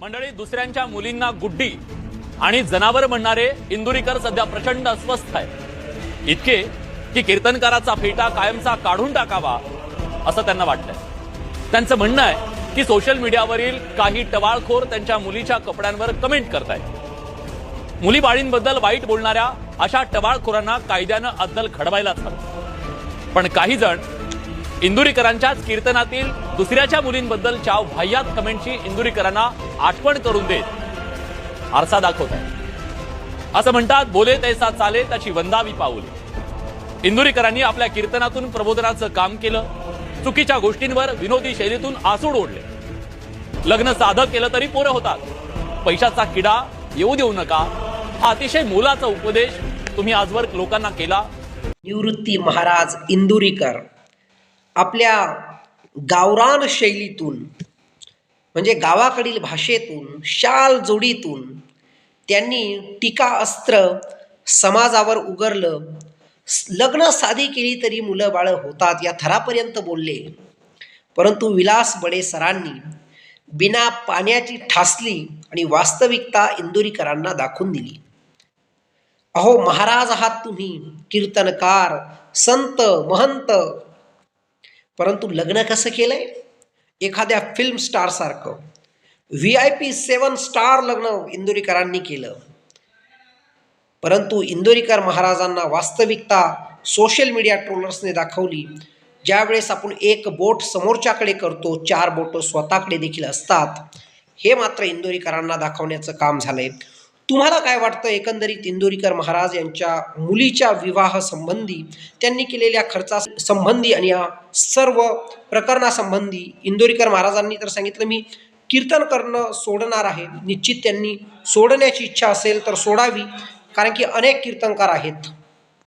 मंडळी, दुसऱ्यांच्या मुलींना गुड्डी आणि जनावर म्हणणारे इंदुरीकर सध्या प्रचंड अस्वस्थ आहे. इतके की कीर्तनकाराचा फेटा कायमचा काढून टाकावा असं त्यांना वाटतंय. त्यांचं म्हणणं आहे की सोशल मीडियावरील काही टवाळखोर त्यांच्या मुलीच्या कपड्यांवर कमेंट करतायत. मुली बाळींबद्दल वाईट बोलणाऱ्या अशा टवाळखोरांना कायद्यानं अद्दल घडवायलाच हवं. पण काही जण इंदुरीकरांच्याच कीर्तनातील दुसऱ्याच्या मुलींबद्दलच्या भयात कमेंटची इंदुरीकरांना आठवण करून देत आरसा दाखवत आहे. असं म्हणतात, बोले तैसा चाले त्याची वंदावी पाऊले. इंदुरीकरांनी आपल्या कीर्तनातून प्रबोधनाचं काम केलं. चुकीच्या गोष्टींवर विनोदी शैलीतून आसूड ओढले. लग्न साधं केलं तरी पोरं होतात. पैशाचा किडा येऊ देऊ नका, हा अतिशय मोलाचा उपदेश तुम्ही आजवर लोकांना केला. निवृत्ती महाराज इंदुरीकर आपल्या गावरान शैलीतून म्हणजे गावाकडील भाषेतून, शाल जोडीतून त्यांनी टीका अस्त्र समाजावर उगरलं. लग्न साधी केली तरी मुलं बाळ होतात या थरापर्यंत बोलले. परंतु विलास बडे सरांनी बिना पाण्याची ठासली आणि वास्तविकता इंदुरीकरांना दाखवून दिली. अहो महाराज आहात तुम्ही, कीर्तनकार, संत, महंत, परंतु लग्न कसं केलंय? एखाद्या फिल्म स्टार सारखं VIP 7 स्टार लग्न इंदुरीकरांनी केलं. परंतु इंदुरीकर महाराजांना वास्तविकता सोशल मीडिया ट्रोलर्सने दाखवली. ज्यावेळेस आपण एक बोट समोरच्याकडे करतो, 4 बोट स्वतःकडे देखील असतात. हे मात्र इंदुरीकरांना दाखवण्याचं काम झालंय. तुम्हाला काय वाटतं? एकंदरीत इंदुरीकर महाराज यांच्या मुलीच्या विवाह संबंधी, त्यांनी केलेल्या खर्चा संबंधी आणि या सर्व प्रकरणासंबंधी इंदुरीकर महाराजांनी तर सांगितलं, मी कीर्तन करणं सोडणार आहे. निश्चित त्यांनी सोडण्याची इच्छा असेल तर सोडावी, कारण की अनेक कीर्तनकार आहेत.